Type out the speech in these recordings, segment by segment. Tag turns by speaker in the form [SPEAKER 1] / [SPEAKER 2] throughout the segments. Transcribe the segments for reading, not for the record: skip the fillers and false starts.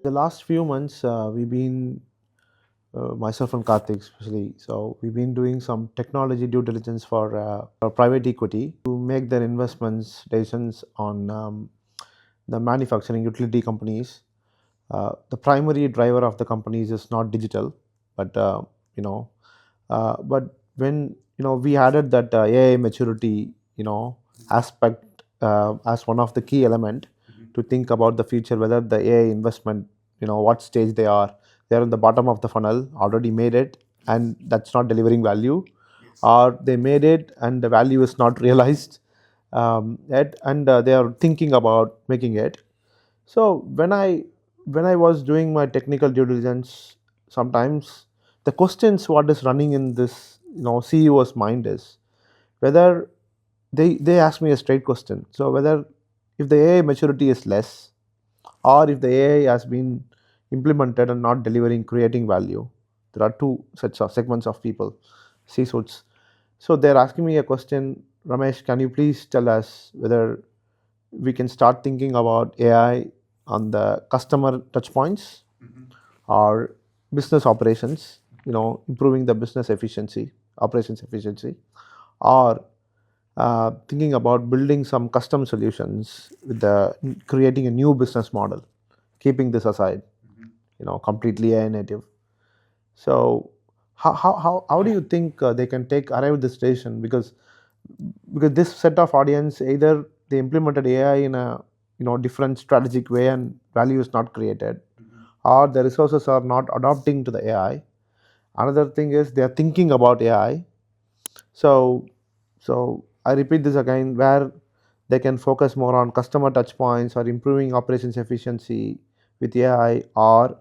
[SPEAKER 1] The last few months, we've been, myself and Karthik especially, so we've been doing some technology due diligence for private equity to make their investments decisions on the manufacturing utility companies. The primary driver of the companies is not digital, but you know, but when we added that AI maturity, aspect as one of the key element to think about the future, whether the AI investment, what stage they are. They're in the bottom of the funnel, already made it, and that's not delivering value, or they made it and the value is not realized yet, and they are thinking about making it. So when I was doing my technical due diligence, sometimes the questions what is running in this CEO's mind is whether they ask me a straight question. So whether if the AI maturity is less, or if the AI has been implemented and not delivering, creating value. There are two such segments of people, C-suits. So they're asking me a question, Ramesh, can you please tell us whether we can start thinking about AI on the customer touch points or business operations, improving the business efficiency, operations efficiency, or thinking about building some custom solutions with the creating a new business model, keeping this aside, completely AI native. So how do you think they can arrive this station? Because this set of audience, either they implemented AI in a different strategic way and value is not created, or the resources are not adopting to the AI. Another thing is they are thinking about AI. So so I repeat this again, where they can focus more on customer touch points or improving operations efficiency with AI, or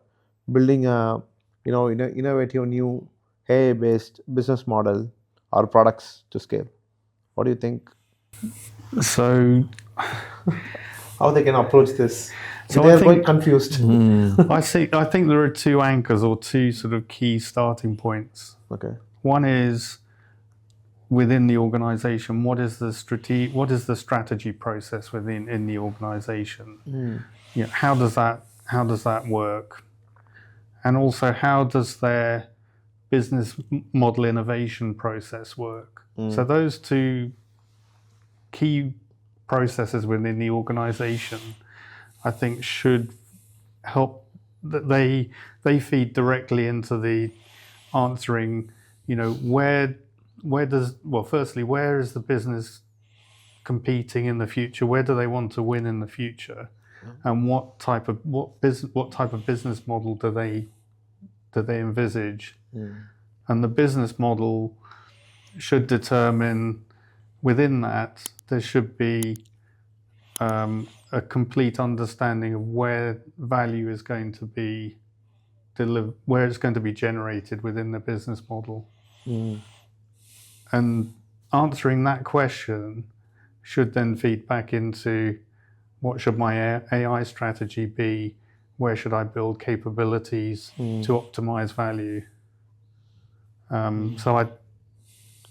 [SPEAKER 1] building a innovative new AI based business model or products to scale. What do you think?
[SPEAKER 2] So,
[SPEAKER 1] How they can approach this?
[SPEAKER 2] so
[SPEAKER 1] They
[SPEAKER 2] I
[SPEAKER 1] are quite
[SPEAKER 2] think
[SPEAKER 1] confused.
[SPEAKER 2] I think there are two anchors or two sort of key starting points.
[SPEAKER 1] Okay.
[SPEAKER 2] One is within the organization, what is the strategy process within in the organization? How does that work? And also, how does their business model innovation process work? So those two key processes within the organization, I think, should help. That they feed directly into the answering. Where does, well, firstly, where is the business competing in the future? Where do they want to win in the future? And what type of business model do they envisage? And the business model should determine, within that there should be a complete understanding of where value is going to be where it's going to be generated within the business model. And answering that question should then feed back into, what should my AI strategy be? Where should I build capabilities to optimize value? So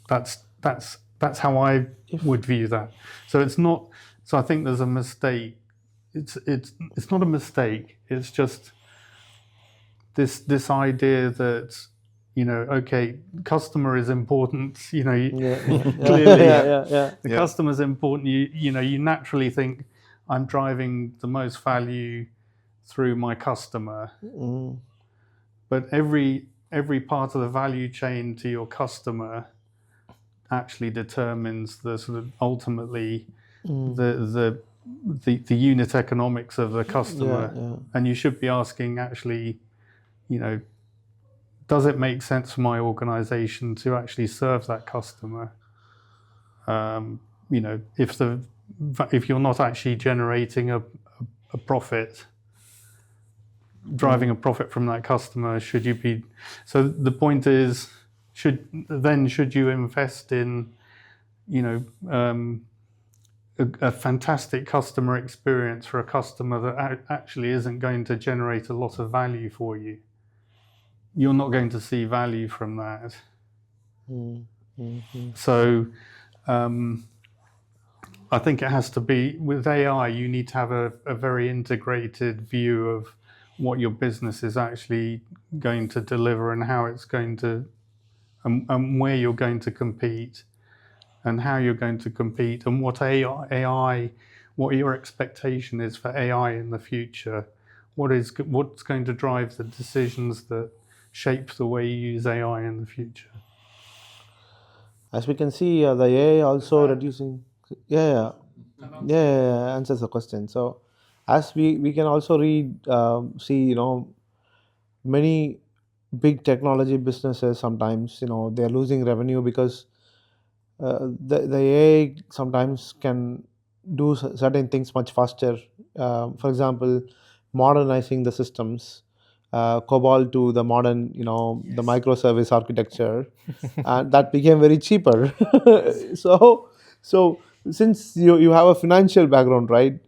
[SPEAKER 2] that's how I would view that. So it's not. So I think there's a mistake. It's not a mistake. It's just this idea that, okay, customer is important. Clearly, the customer is important. You naturally think, I'm driving the most value through my customer. But every part of the value chain to your customer actually determines the sort of ultimately the unit economics of the customer. And you should be asking, actually, does it make sense for my organization to actually serve that customer? If you're not actually generating a profit, driving a profit from that customer, should you be? So the point is, should you invest in, a fantastic customer experience for a customer that actually isn't going to generate a lot of value for you? You're not going to see value from that. So I think it has to be, with AI, you need to have a very integrated view of what your business is actually going to deliver and how it's going to, and where you're going to compete and how you're going to compete and what AI, what your expectation is for AI in the future. What's going to drive the decisions that shape the way you use AI in the future?
[SPEAKER 1] As we can see, the AI also reducing. Yeah, answers the question. So, as we can also see, many big technology businesses sometimes, they're losing revenue because the AI sometimes can do certain things much faster. For example, modernizing the systems, COBOL to the modern, the microservice architecture, and that became very cheaper. so, so since you have a financial background, right?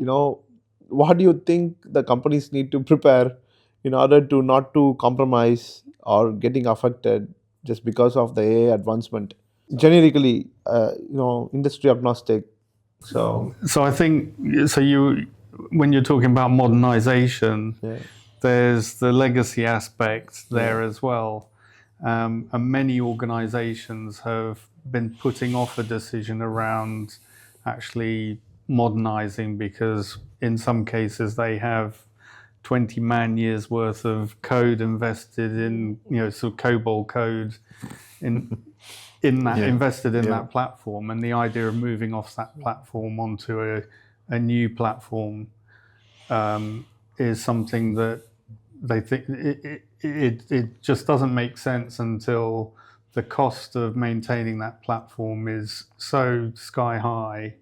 [SPEAKER 1] What do you think the companies need to prepare in order to not to compromise or getting affected just because of the AI advancement? Generically, industry agnostic. So
[SPEAKER 2] So I think, so when you're talking about modernization,
[SPEAKER 1] yeah,
[SPEAKER 2] there's the legacy aspect there as well. And many organizations have been putting off a decision around actually modernizing because in some cases they have 20 man years worth of code invested in, sort of COBOL code in that, invested in that platform, and the idea of moving off that platform onto a new platform is something that they think it just doesn't make sense until the cost of maintaining that platform is so sky high,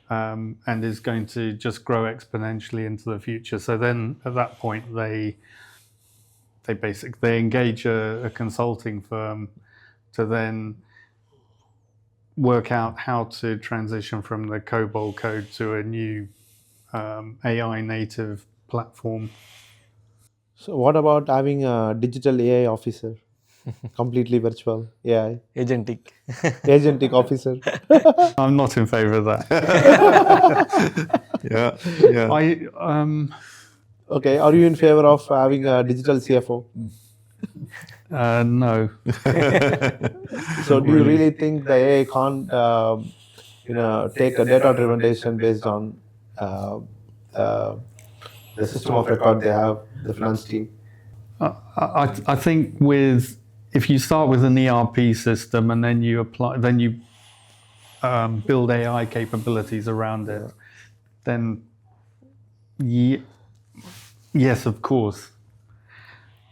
[SPEAKER 2] and is going to just grow exponentially into the future. So then at that point they engage a consulting firm to then work out how to transition from the COBOL code to a new AI native platform.
[SPEAKER 1] so what about having a digital AI officer, completely virtual AI agentic officer?
[SPEAKER 2] I'm not in favor of that.
[SPEAKER 1] Okay, are you in favor of having a digital CFO?
[SPEAKER 2] No.
[SPEAKER 1] So do you really think the AI can't take a data-driven decision based on the system of record they have, the finance team?
[SPEAKER 2] I think if you start with an ERP system and then you build AI capabilities around it, then yes, of course.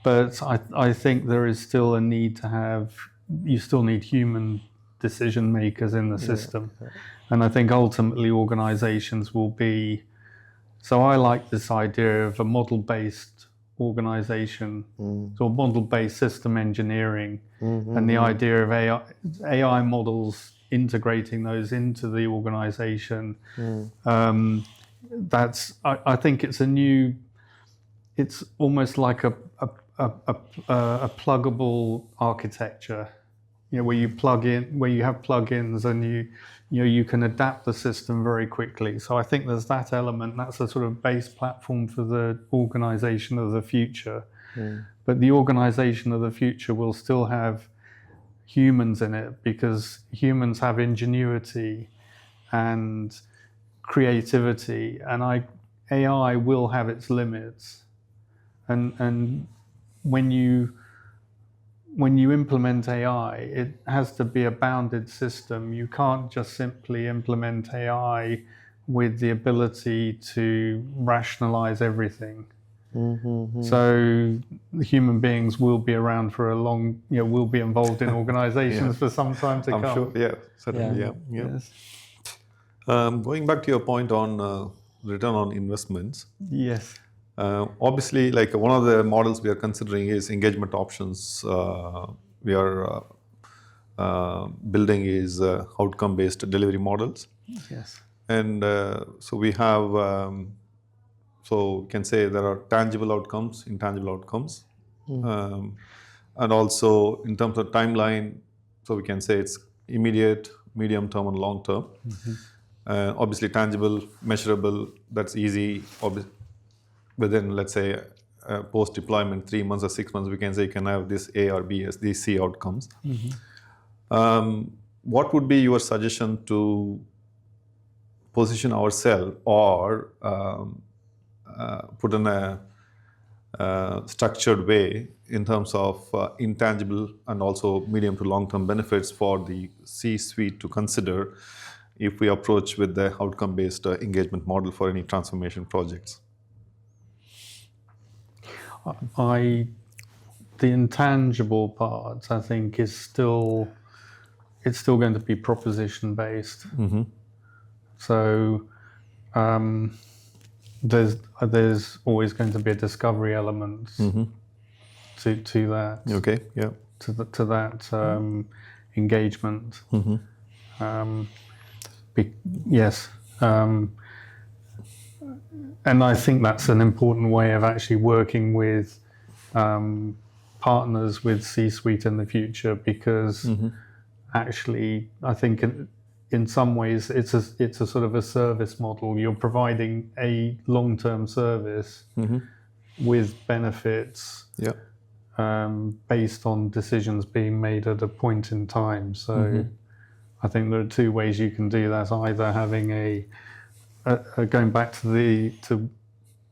[SPEAKER 2] But I think there is still a need you still need human decision makers in the system. And I think ultimately organizations will be, so I like this idea of a model-based organization, so model-based system engineering, and the idea of AI models, integrating those into the organization. I think it's almost like a pluggable architecture, where you have plugins and you can adapt the system very quickly. So I think there's that element. That's a sort of base platform for the organization of the future. But the organization of the future will still have humans in it because humans have ingenuity and creativity, and AI will have its limits. And when you implement AI, it has to be a bounded system. You can't just simply implement AI with the ability to rationalize everything. So human beings will be around for will be involved in organizations for some time to come.
[SPEAKER 3] I'm sure, certainly, yeah.
[SPEAKER 2] Yes.
[SPEAKER 3] Going back to your point on return on investments.
[SPEAKER 2] Yes.
[SPEAKER 3] Obviously, like one of the models we are considering is engagement options. We are building is outcome-based delivery models.
[SPEAKER 2] Yes.
[SPEAKER 3] And so we have, so we can say there are tangible outcomes, intangible outcomes. And also in terms of timeline, so we can say it's immediate, medium term, and long term. Obviously tangible, measurable, that's easy within, let's say, post deployment, 3 months or 6 months, we can say you can have this A or B as these C outcomes. What would be your suggestion to position ourselves or put in a structured way in terms of intangible and also medium to long-term benefits for the C-suite to consider if we approach with the outcome-based engagement model for any transformation projects?
[SPEAKER 2] The intangible part, I think, it's still going to be proposition based. So there's always going to be a discovery element to that.
[SPEAKER 3] Okay. Yeah.
[SPEAKER 2] To that engagement. Yes. And I think that's an important way of actually working with partners with C-suite in the future, because actually I think in some ways it's a sort of a service model. You're providing a long-term service with benefits based on decisions being made at a point in time. So I think there are two ways you can do that. Either having going back to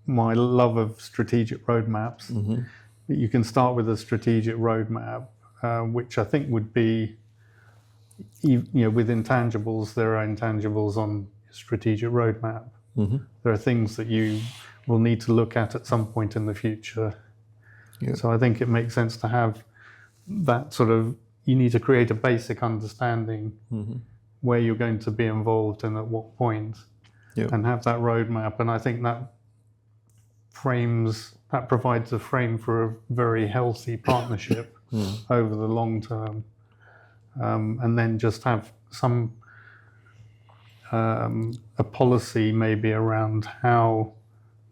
[SPEAKER 2] my love of strategic roadmaps, you can start with a strategic roadmap, which I think would be, with intangibles, there are intangibles on strategic roadmap. There are things that you will need to look at some point in the future. So I think it makes sense to have that sort of, you need to create a basic understanding where you're going to be involved and at what point, and have that roadmap. And I think that provides a frame for a very healthy partnership over the long term. And then just have some a policy maybe around how,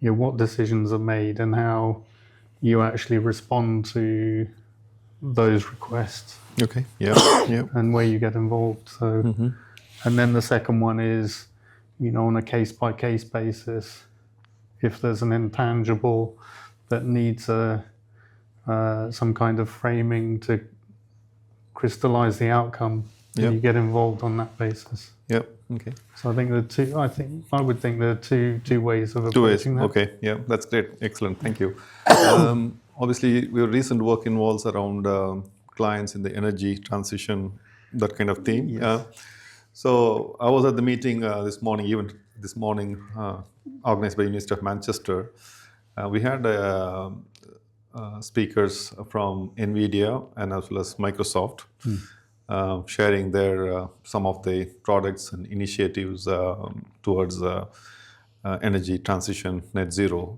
[SPEAKER 2] what decisions are made and how you actually respond to those requests.
[SPEAKER 3] Okay. Yeah. Yeah.
[SPEAKER 2] And where you get involved. So, and then the second one is, on a case-by-case basis, if there's an intangible that needs some kind of framing to crystallize the outcome, you get involved on that basis.
[SPEAKER 3] Yep. Okay.
[SPEAKER 2] So I think I would think there are two ways of approaching that.
[SPEAKER 3] Okay. Yeah, that's great. Excellent. Thank you. Obviously, your recent work involves around clients in the energy transition, that kind of theme.
[SPEAKER 2] Yes.
[SPEAKER 3] So I was at the meeting this morning, organized by University of Manchester. We had speakers from NVIDIA and as well as Microsoft sharing their some of the products and initiatives towards energy transition, net zero.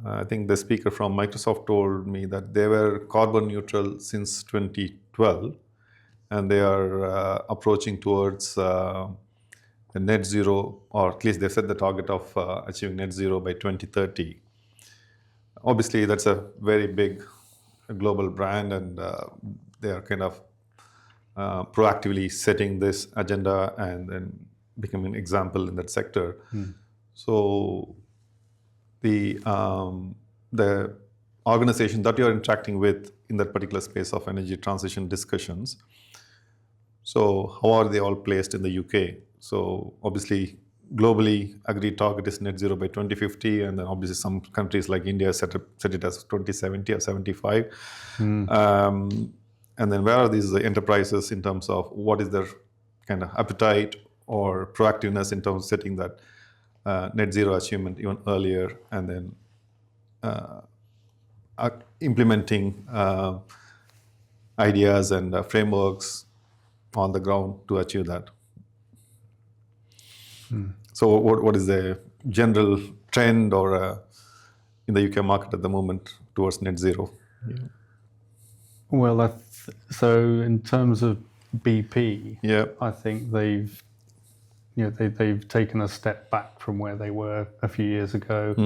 [SPEAKER 3] I think the speaker from Microsoft told me that they were carbon neutral since 2012, and they are approaching towards the net zero, or at least they set the target of achieving net zero by 2030. Obviously, that's a very big global brand, and they are kind of proactively setting this agenda and then becoming an example in that sector. So the organization that you're interacting with in that particular space of energy transition discussions, so how are they all placed in the UK? So obviously, globally, agreed target is net zero by 2050, and then obviously some countries like India set it as 2070 or 75. And then where are these enterprises in terms of what is their kind of appetite or proactiveness in terms of setting that net zero achievement even earlier, and then implementing ideas and frameworks on the ground to achieve that. So what is the general trend or in the UK market at the moment towards net zero?
[SPEAKER 2] Well, so in terms of BP, I think they've taken a step back from where they were a few years ago,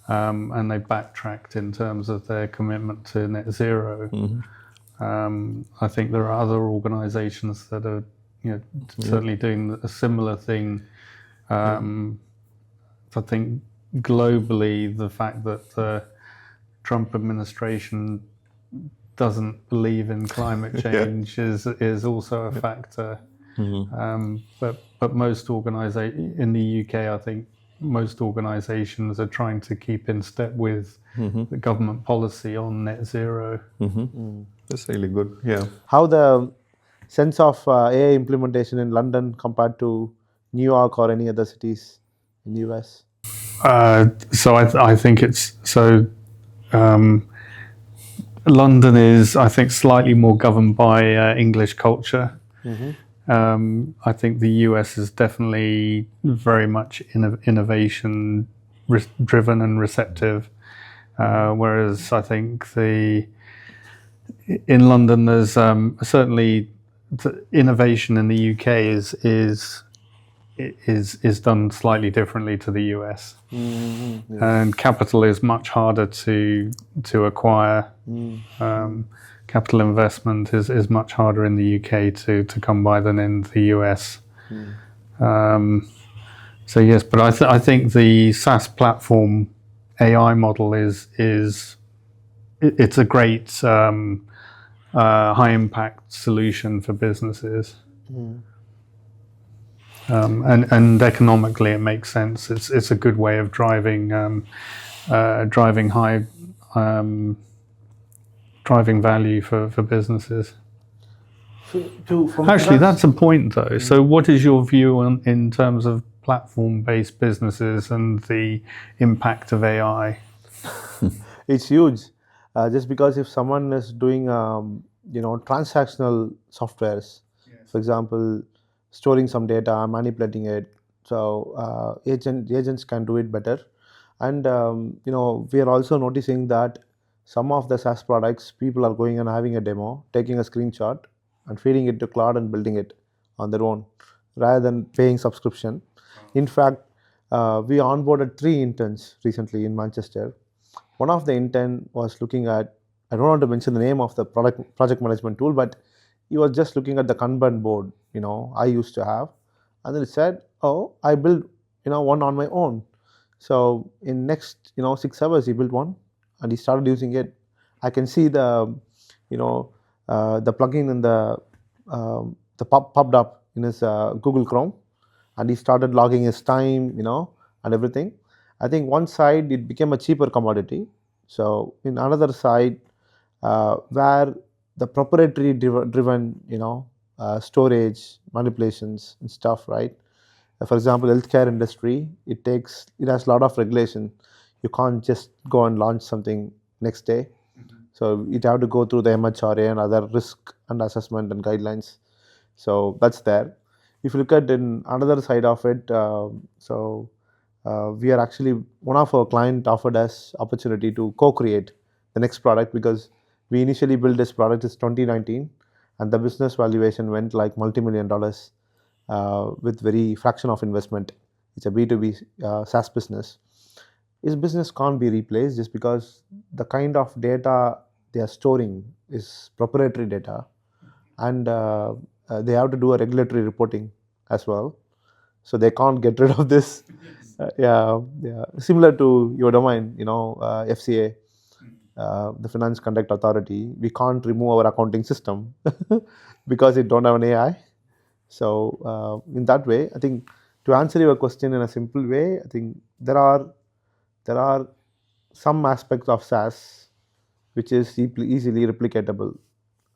[SPEAKER 2] and they backtracked in terms of their commitment to net zero. I think there are other organisations that are certainly doing a similar thing. I think globally, the fact that Trump administration doesn't believe in climate change is also a factor. But most organizations in the UK, I think most organizations are trying to keep in step with the government policy on net zero.
[SPEAKER 3] That's really good. Yeah.
[SPEAKER 1] How the sense of AI implementation in London compared to New York or any other cities in the US?
[SPEAKER 2] So I think it's so. London is, I think, slightly more governed by English culture. I think the US is definitely very much innovation driven and receptive, whereas I think in London there's certainly innovation in the UK is done slightly differently to the US, and capital is much harder to acquire. Capital investment is much harder in the UK to come by than in the US. So yes, but I think the SaaS platform AI model it's a great high impact solution for businesses. And economically it makes sense. It's a good way of driving value for businesses. Actually, that's a point though. So what is your view in terms of platform-based businesses and the impact of AI?
[SPEAKER 1] It's huge. Just because if someone is doing transactional softwares, for example, storing some data, manipulating it, so agents can do it better. And we are also noticing that some of the SaaS products, people are going and having a demo, taking a screenshot and feeding it to cloud and building it on their own rather than paying subscription. In fact, we onboarded 3 interns recently in Manchester. One of the intern was looking at, I don't want to mention the name of the project management tool, but he was just looking at the Kanban board, I used to have. And then it said, oh, I built, one on my own. So in next, 6 hours, he built one and he started using it. I can see the plugin in the popped up in his Google Chrome, and he started logging his time, and everything. I think one side it became a cheaper commodity. So in another side, where the proprietary driven, storage, manipulations and stuff, right? For example, healthcare industry, it has a lot of regulation. You can't just go and launch something next day. So it have to go through the MHRA and other risk and assessment and guidelines. So that's there. If you look at in another side of it, we are actually, one of our client offered us opportunity to co-create the next product, because we initially built this product in 2019 and the business valuation went like multi-million dollars with very fraction of investment. It's a B2B SaaS business. This business can't be replaced just because the kind of data they are storing is proprietary data, and they have to do a regulatory reporting as well. So they can't get rid of this. Similar to your domain, FCA, the Finance Conduct Authority. We can't remove our accounting system because it don't have an AI. So in that way, I think to answer your question in a simple way, I think there are some aspects of SaaS which is easily replicatable,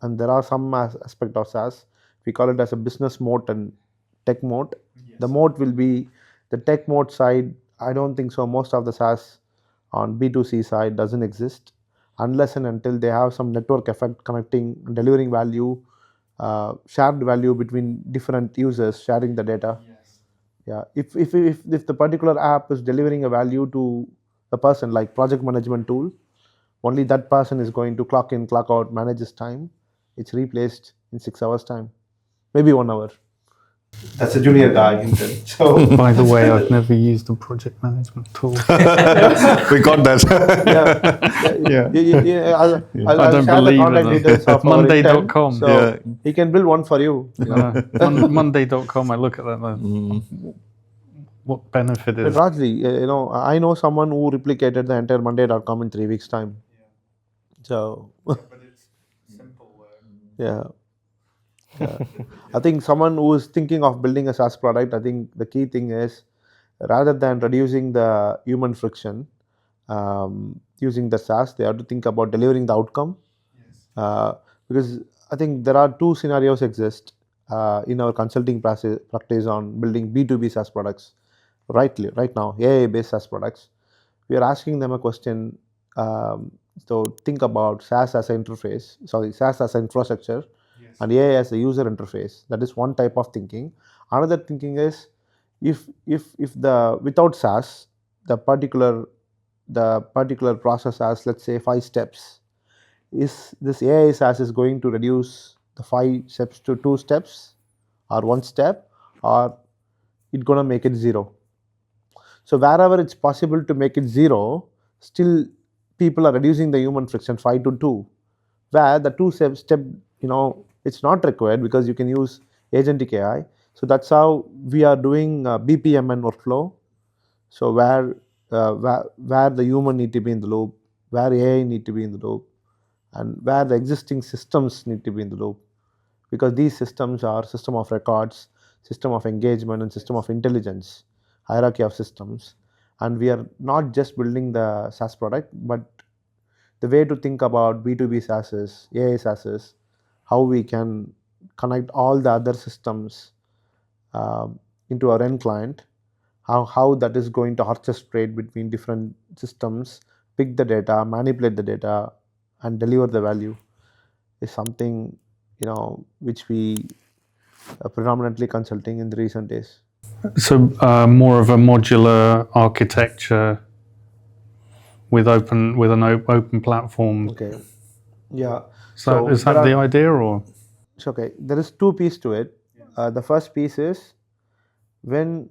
[SPEAKER 1] and there are some aspect of SaaS, we call it as a business moat and tech moat. The moat will be the tech moat side. I don't think so. Most of the SaaS on B2C side doesn't exist unless and until they have some network effect connecting, delivering value, shared value between different users, sharing the data. If the particular app is delivering a value to the person, like project management tool, only that person is going to clock in, clock out, manage his time. It's replaced in 6 hours time, maybe 1 hour. That's a junior guy. So
[SPEAKER 2] by the way, I've never used a project management tool.
[SPEAKER 3] We got that.
[SPEAKER 1] I'll
[SPEAKER 2] don't
[SPEAKER 1] share the
[SPEAKER 2] believe
[SPEAKER 1] contact
[SPEAKER 2] in
[SPEAKER 1] details of
[SPEAKER 2] Monday.com.
[SPEAKER 1] So he can build one for you.
[SPEAKER 2] Monday.com. I look at that. What benefit is?
[SPEAKER 1] But Rajli, I know someone who replicated the entire Monday.com in 3 weeks' time. So
[SPEAKER 2] But it's simple.
[SPEAKER 1] yeah, yeah. I think someone who is thinking of building a SaaS product, I think the key thing is rather than reducing the human friction using the SaaS, they have to think about delivering the outcome.
[SPEAKER 2] Yes.
[SPEAKER 1] Because I think there are two scenarios exist in our consulting practice on building B2B SaaS products. Right now, AI-based SaaS products, we are asking them a question. Um, so think about SaaS as an interface, sorry, SaaS as an infrastructure,
[SPEAKER 2] Yes.
[SPEAKER 1] and AI as a user interface. That is one type of thinking. Another thinking is if the without SaaS, the particular process has, let's say, 5 steps. Is this AI SaaS is going to reduce the 5 steps to 2 steps or 1 step, or it gonna make it 0? So wherever it's possible to make it 0, still people are reducing the human friction 5 to 2. Where the two step, it's not required because you can use agentic AI. So that's how we are doing BPMN workflow. So where the human need to be in the loop, where AI need to be in the loop, and where the existing systems need to be in the loop, because these systems are system of records, system of engagement, and system of intelligence, hierarchy of systems. And we are not just building the SaaS product, but the way to think about B2B SaaS is, AI SaaS is, how we can connect all the other systems um, into our end client, how that is going to orchestrate between different systems, pick the data, manipulate the data, and deliver the value, is something which we are predominantly consulting in the recent days.
[SPEAKER 2] So more of a modular architecture with open platform.
[SPEAKER 1] Okay. Yeah.
[SPEAKER 2] So
[SPEAKER 1] So
[SPEAKER 2] is that the idea, or?
[SPEAKER 1] it's okay. There is two pieces to it. The first piece is when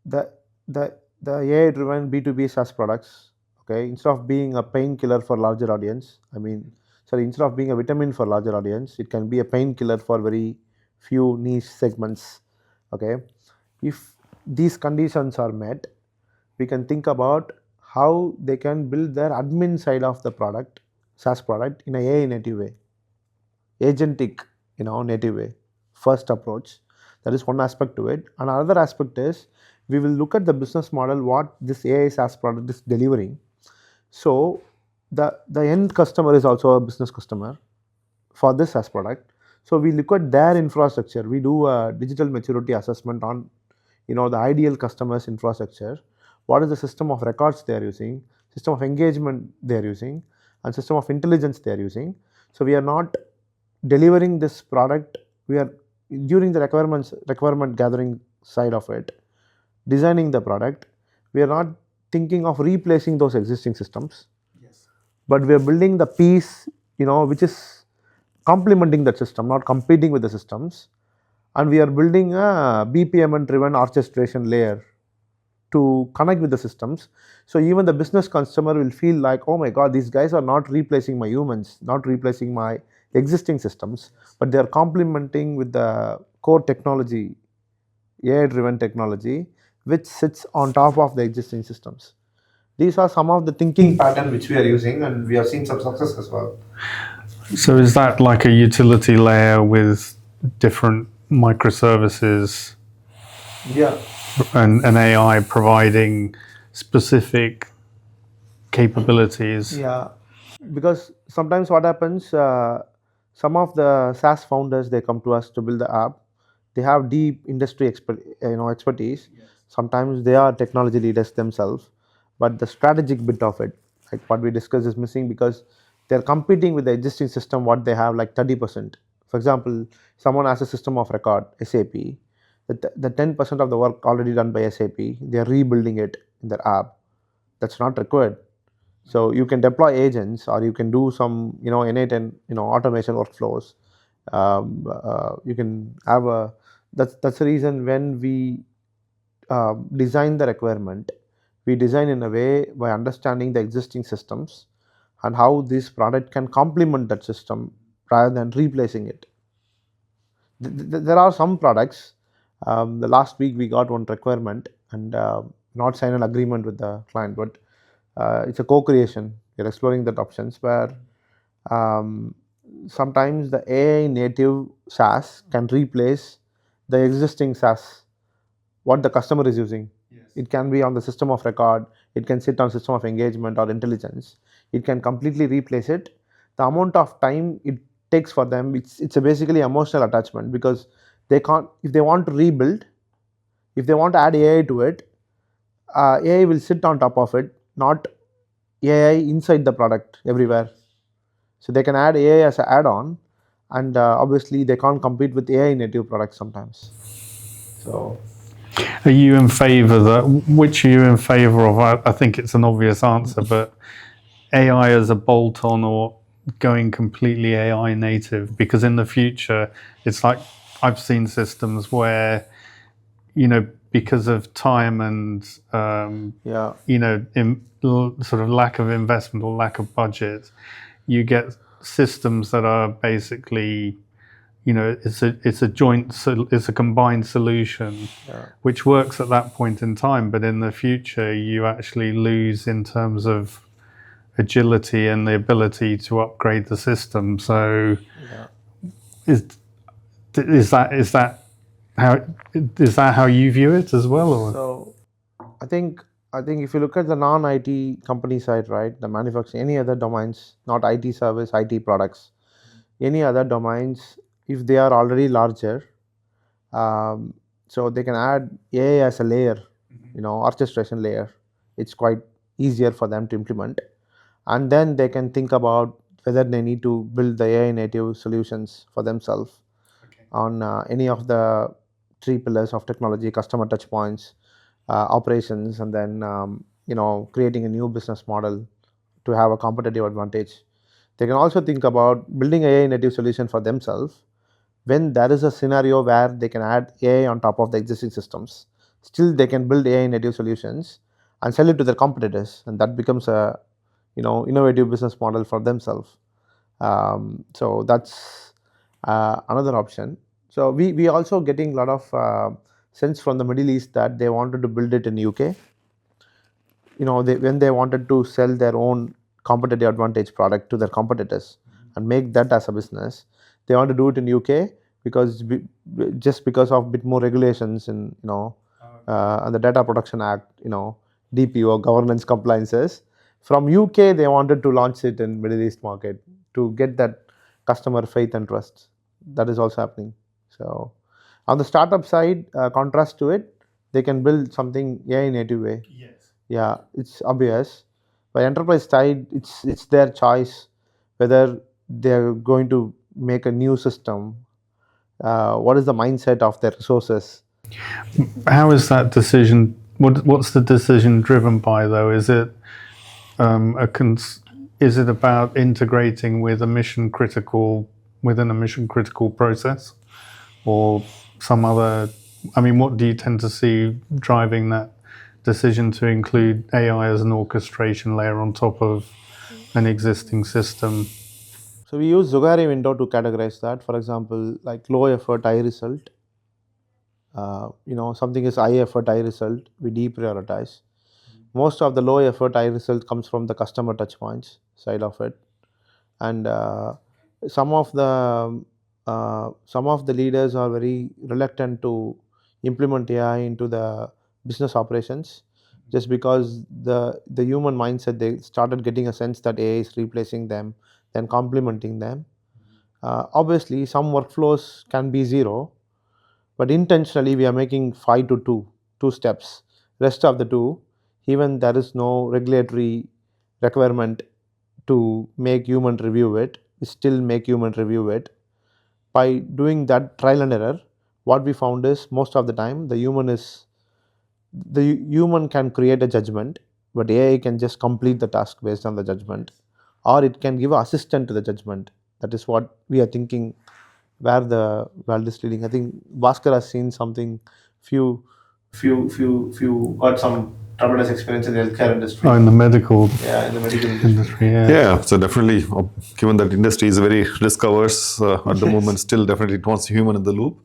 [SPEAKER 1] the the AI driven B2B SaaS products, okay, instead of being a painkiller for larger audience, instead of being a vitamin for larger audience, it can be a painkiller for very few niche segments. Okay. If these conditions are met, we can think about how they can build their admin side of the product, SaaS product, in a AI native way, agentic, native way. First approach, that is one aspect to it. And another aspect is we will look at the business model, what this AI SaaS product is delivering. So the end customer is also a business customer for this SaaS product. So we look at their infrastructure. We do a digital maturity assessment on the ideal customer's infrastructure. What is the system of records they are using, system of engagement they are using, and system of intelligence they are using. So we are not delivering this product. We are during the requirement gathering side of it, designing the product. We are not thinking of replacing those existing systems.
[SPEAKER 2] Yes.
[SPEAKER 1] But we are building the piece which is complementing that system, not competing with the systems. And we are building a BPMN driven orchestration layer to connect with the systems. So even the business customer will feel like, oh my god, these guys are not replacing my humans, not replacing my existing systems, but they are complementing with the core technology, AI driven technology, which sits on top of the existing systems. These are some of the thinking pattern which we are using, and we have seen some success as well.
[SPEAKER 2] So is that like a utility layer with different microservices
[SPEAKER 1] Yeah.
[SPEAKER 2] and AI providing specific capabilities?
[SPEAKER 1] Yeah, because sometimes what happens, some of the SaaS founders, they come to us to build the app. They have deep industry expertise. Yes. Sometimes they are technology leaders themselves, but the strategic bit of it, like what we discussed, is missing because they're competing with the existing system. What they have, like 30%. For example, someone has a system of record, SAP. The 10% of the work already done by SAP, they are rebuilding it in their app. That's not required. So you can deploy agents, or you can do some innate and automation workflows. You can have a that's the reason when we design the requirement, we design in a way by understanding the existing systems and how this product can complement that system rather than replacing it. There are some products. The last week we got one requirement and not sign an agreement with the client, but it's a co-creation. We're exploring that options where Um, Sometimes the AI native SaaS can replace the existing SaaS, what the customer is using. It can be on the system of record, it can sit on system of engagement or intelligence. It can completely replace it. The amount of time it takes for them, it's a basically emotional attachment, because they can't, if they want to rebuild, if they want to add AI to it, AI will sit on top of it, not AI inside the product everywhere. So they can add AI as an add-on, and obviously they can't compete with AI native products sometimes. So
[SPEAKER 2] Are you in favour that? Which are you in favour of? I think it's an obvious answer, but AI as a bolt-on or going completely AI native? Because in the future, it's like I've seen systems where, because of time and
[SPEAKER 1] yeah,
[SPEAKER 2] sort of lack of investment or lack of budget, you get systems that are basically, it's a combined solution, which works at that point in time, but in the future you actually lose in terms of agility and the ability to upgrade the system. So is that how you view it as well? Or?
[SPEAKER 1] So I think if you look at the non-IT company side, right, the manufacturing, any other domains, not IT service, IT products, any other domains, if they are already larger, so they can add AI as a layer, orchestration layer. It's quite easier for them to implement, and then they can think about whether they need to build the AI native solutions for themselves on any of the three pillars of technology: customer touch points, operations, and then creating a new business model to have a competitive advantage. They can also think about building AI native solution for themselves when there is a scenario where they can add AI on top of the existing systems. Still, they can build AI native solutions and sell it to their competitors, and that becomes a innovative business model for themselves. So that's another option. So we also getting a lot of sense from the Middle East that they wanted to build it in UK. When they wanted to sell their own competitive advantage product to their competitors and make that as a business, they want to do it in UK because just because of bit more regulations in and the Data Protection Act, DPO governance compliances. From UK, they wanted to launch it in Middle East market to get that customer faith and trust. That is also happening. So on the startup side, contrast to it, they can build something AI native way. Yeah, it's obvious. By enterprise side, it's their choice whether they're going to make a new system. What is the mindset of their resources?
[SPEAKER 2] How is that decision? What's the decision driven by, though? Is it is it about integrating with within a mission critical process, or some other? I mean, what do you tend to see driving that decision to include AI as an orchestration layer on top of an existing system?
[SPEAKER 1] So we use Zugari window to categorize that. For example, like low effort, high result. Something is high effort, high result, we deprioritize. Most of the low effort, high result comes from the customer touch points side of it, and some of the leaders are very reluctant to implement AI into the business operations, just because the human mindset, they started getting a sense that AI is replacing them, then complementing them. Obviously, some workflows can be zero, but intentionally we are making 5 to 2 steps. Rest of the two, even there is no regulatory requirement to make human review it, we still make human review it. By doing that trial and error, what we found is most of the time the human can create a judgment, but AI can just complete the task based on the judgment, or it can give assistant to the judgment. That is what we are thinking, where the world is leading. I think Bhaskar has seen something, few got some tremendous experience in the healthcare industry.
[SPEAKER 2] Oh, in the medical
[SPEAKER 1] Yeah, in the medical industry.
[SPEAKER 3] Yeah, so definitely, given that industry is very risk averse at the moment, still definitely it wants human in the loop.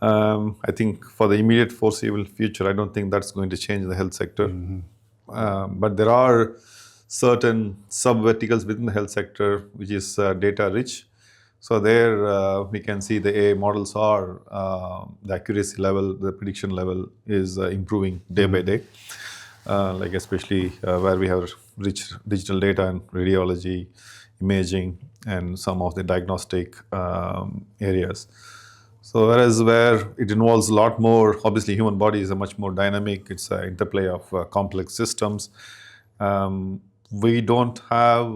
[SPEAKER 3] I think for the immediate foreseeable future, I don't think that's going to change the health sector. But there are certain sub-verticals within the health sector, which is data rich. So there we can see the AI models are, the accuracy level, the prediction level is improving day by day. Like especially where we have rich digital data and radiology, imaging, and some of the diagnostic areas. So whereas where it involves a lot more, obviously human body is a much more dynamic, it's an interplay of complex systems. We don't have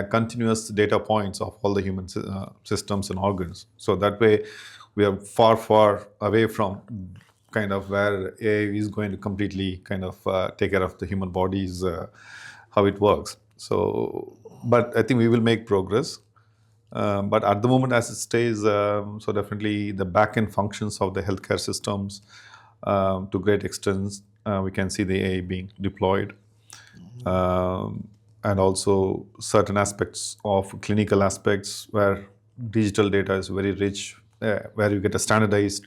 [SPEAKER 3] continuous data points of all the human systems and organs. So that way we are far, far away from kind of where AI is going to completely kind of take care of the human body's, how it works. So, but I think we will make progress. But at the moment, as it stays, so definitely the back-end functions of the healthcare systems, to great extent, we can see the AI being deployed. And also certain aspects of clinical aspects where digital data is very rich, where you get a standardized,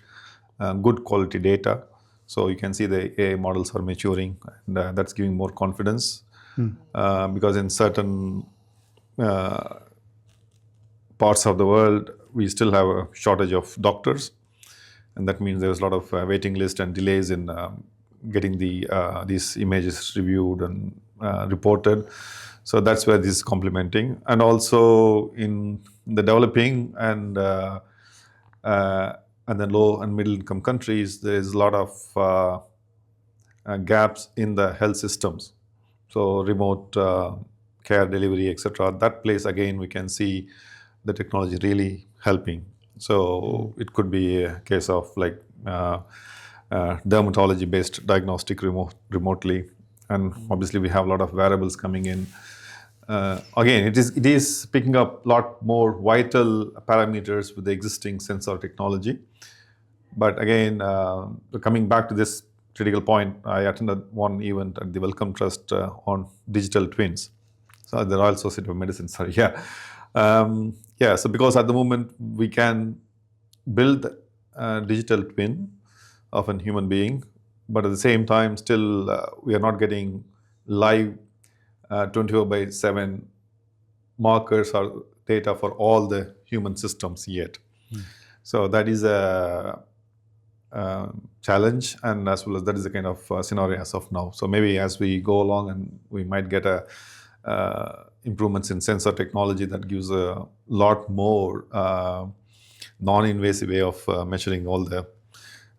[SPEAKER 3] good quality data. So you can see the AI models are maturing, and that's giving more confidence. Because in certain parts of the world, we still have a shortage of doctors, and that means there's a lot of waiting list and delays in getting these images reviewed and reported. So that's where this is complementing. And also in the developing and the low and middle income countries, there is a lot of gaps in the health systems. So remote care delivery, etc. That place again, we can see the technology really helping. So it could be a case of like dermatology-based diagnostic remotely, and obviously we have a lot of variables coming in. Again, it is picking up a lot more vital parameters with the existing sensor technology. But again, coming back to this critical point, I attended one event at the Wellcome Trust on digital twins. So the Royal Society of Medicine, sorry, yeah. So because at the moment we can build a digital twin of a human being, but at the same time still we are not getting live 24/7 markers or data for all the human systems yet. So that is a challenge, and as well as that is a kind of scenario as of now. So maybe as we go along, and we might get improvements in sensor technology that gives a lot more non-invasive way of measuring all the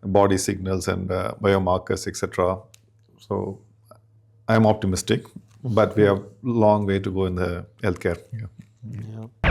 [SPEAKER 3] body signals and biomarkers, etc. So I'm optimistic, but we have a long way to go in the healthcare. Yeah.
[SPEAKER 1] Yeah.